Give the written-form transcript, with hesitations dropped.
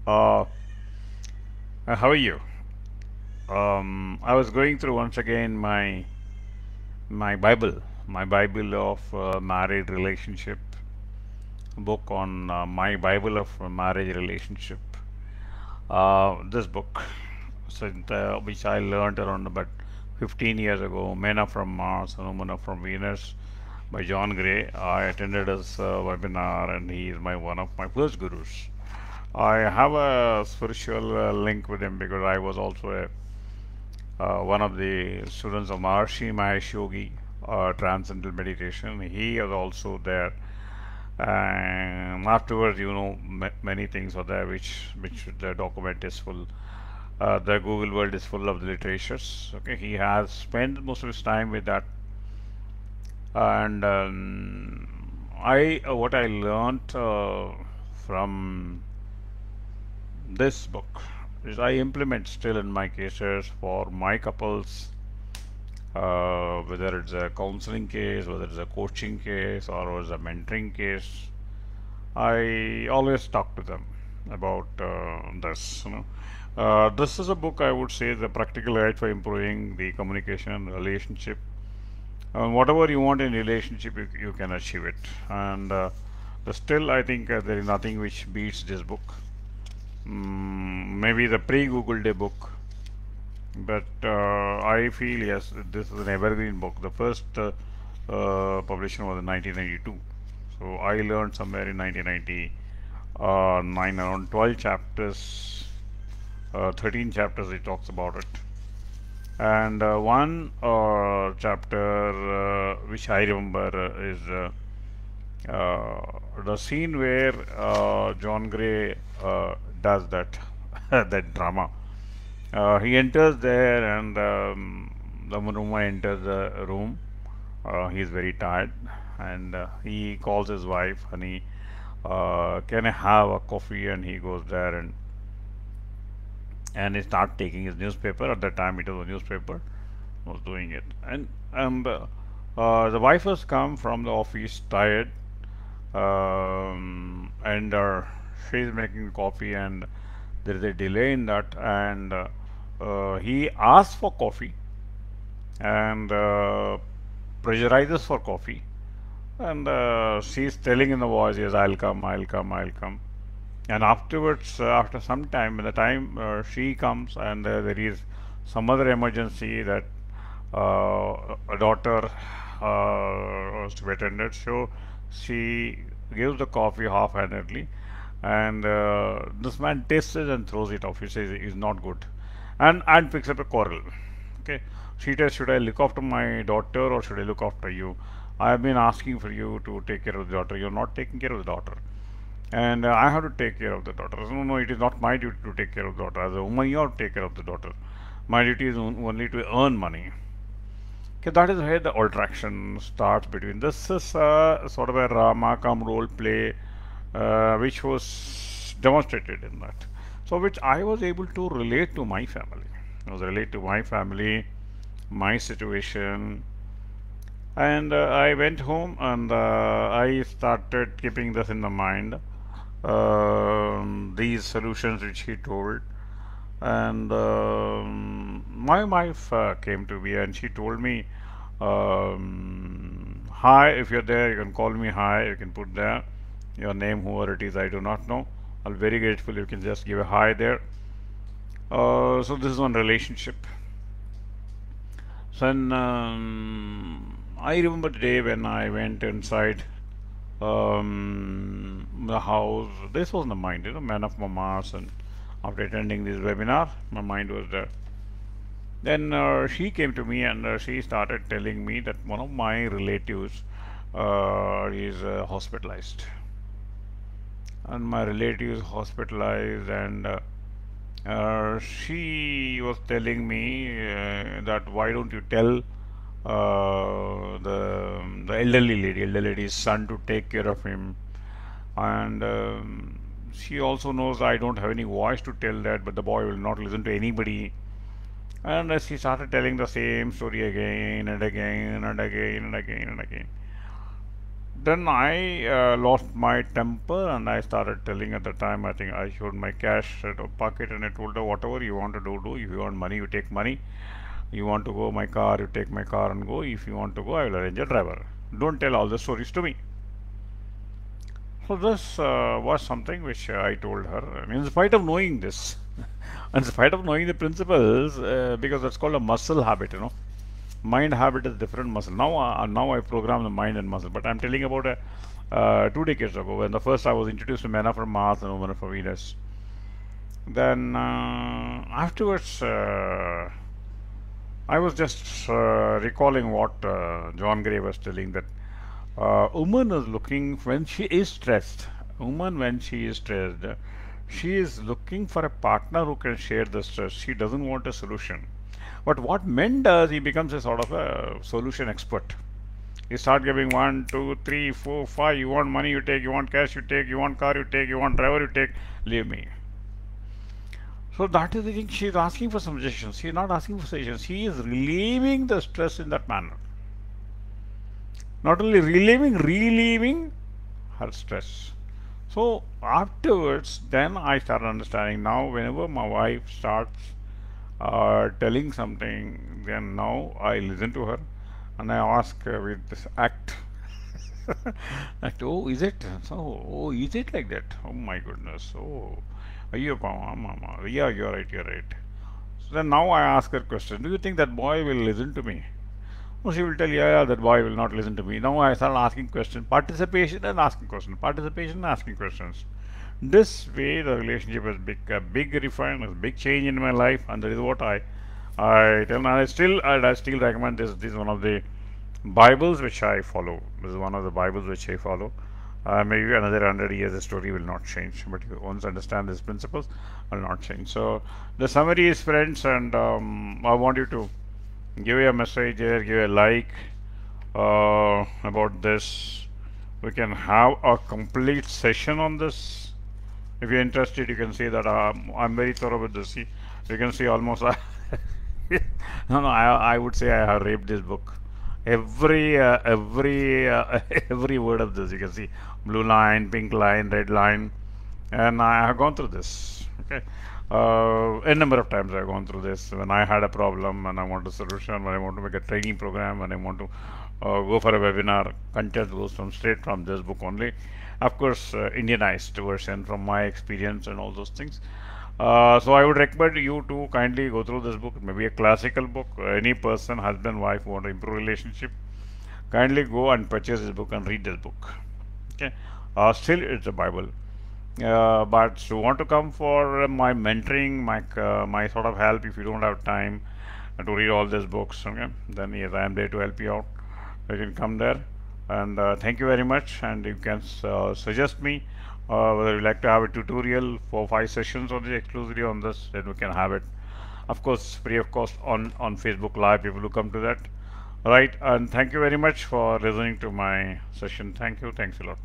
Uh, how are you? I was going through once again my Bible of married relationship book on my Bible of marriage relationship. This book, which I learned around about 15 years ago, Men Are From Mars and Women Are From Venus by John Gray. I attended his webinar, and he is one of my first gurus. I have a spiritual link with him because I was also one of the students of Maharshi Mahesh Yogi, Transcendental Meditation. He was also there. And afterwards, many things are there which the document is full. The Google world is full of the literatures. Okay, he has spent most of his time with that, and I what I learned from this book is I implement still in my cases for my couples, whether it's a counseling case, whether it's a coaching case, or it's a mentoring case. I always talk to them about this. This is a book I would say the practical guide for improving the communication relationship. Whatever you want in relationship, you can achieve it. And still, I think there is nothing which beats this book. Maybe the pre-Google Day book, but I feel yes, this is an evergreen book. The first publication was in 1992, so I learned somewhere in 1999, around 12 chapters, 13 chapters. It talks about it, and one chapter which I remember is the scene where John Gray does that that drama. He enters there, and the woman enters the room. He is very tired, and he calls his wife, "Honey, can I have a coffee?" And he goes there, and he starts taking his newspaper. At that time, it was a newspaper. Was doing it, and the wife has come from the office tired, and she is making coffee, and there is a delay in that, and he asks for coffee, and pressurizes for coffee, and she's telling in the voice, "Yes, I'll come, I'll come, I'll come." And afterwards, after some time, by the time she comes, and there is some other emergency that a daughter was to be attended, so she gives the coffee half-handedly, and this man tastes it and throws it off. He says it's not good, and picks up a quarrel. Okay, she says, "Should I look after my daughter or should I look after you? I have been asking for you to take care of the daughter. You're not taking care of the daughter, and I have to take care of the daughter." "No, no, it is not my duty to take care of the daughter. As a woman, you have to take care of the daughter. My duty is only to earn money." Okay, that is where the attraction starts between. This is sort of a Ramakam role play, which was demonstrated in that. So, which I was able to relate to my family. I was relate to my family, my situation, and I went home, and I started keeping this in the mind. These solutions which he told, and my wife came to me and she told me, "Hi, if you're there, you can call me. Hi, you can put there your name, whoever it is, I do not know. I'll be very grateful. You can just give a hi there." So this is one relationship. So then, I remember the day when I went inside the house. This was in the mind, Man of Mars, and after attending this webinar, my mind was there. Then she came to me, and she started telling me that one of my relatives is hospitalized, and my relative is hospitalized, and she was telling me that why don't you tell the elderly lady's son to take care of him, and she also knows I don't have any voice to tell that, but the boy will not listen to anybody. And she started telling the same story again and again and again and again and again. then I lost my temper and I started telling at the time, I think I showed my cash pocket and I told her, whatever you want to do, do. If you want money, you take money. You want to go my car, you take my car and go. If you want to go, I will arrange a driver. Don't tell all the stories to me. So this was something which I told her, and in spite of knowing this, in spite of knowing the principles, because that's called a muscle habit, mind habit is different muscle. Now I program the mind and muscle. But I'm telling about 2 decades ago when the first I was introduced to men are from Mars and women are from Venus. Then afterwards, I was just recalling what John Gray was telling, that woman is looking when she is stressed. Woman when she is stressed, she is looking for a partner who can share the stress. She doesn't want a solution. But what men does, he becomes a sort of a solution expert. You start giving 1, 2, 3, 4, 5. You want money, you take. You want cash, you take. You want car, you take. You want driver, you take. Leave me. So that is the thing. She is asking for suggestions. She is not asking for suggestions. She is relieving the stress in that manner. Not only relieving her stress. So afterwards, then I started understanding. Now, whenever my wife starts telling something, then now I listen to her and I ask her with this act. That, oh, is it? So, oh, is it like that? Oh my goodness. Oh, mama. Yeah, you're right, you're right. So then now I ask her question. Do you think that boy will listen to me? No, she will tell you, yeah, that boy will not listen to me. Now I start asking questions, participation and asking questions, participation and asking questions. This way, the relationship has a big refine, a big change in my life, and that is what I tell. And I still recommend this. This is one of the Bibles which I follow. This is one of the Bibles which I follow. Maybe another 100 years, the story will not change. But if you once understand these principles, will not change. So the summary is, friends, and I want you to give a message here, give a like about this. We can have a complete session on this. If you're interested, you can see that I'm very thorough with this. See, you can see almost. No, I would say I have raped this book. Every every word of this, you can see blue line, pink line, red line, and I have gone through this. Okay. A number of times I've gone through this when I had a problem and I want a solution, when I want to make a training program, when I want to go for a webinar. Content goes straight from this book only. Of course, Indianized version from my experience and all those things. So I would recommend you to kindly go through this book. It may be a classical book. Any person, husband, wife, who want to improve relationship, kindly go and purchase this book and read this book. Okay. Still, it's a Bible. But you want to come for my mentoring, my sort of help, if you don't have time to read all these books, okay, then yes, I am there to help you out. You can come there, and thank you very much. And you can suggest me whether you like to have a tutorial for 5 sessions on this exclusively on this, then we can have it. Of course, free of cost on Facebook Live. People who come to that, right? And thank you very much for listening to my session. Thank you. Thanks a lot.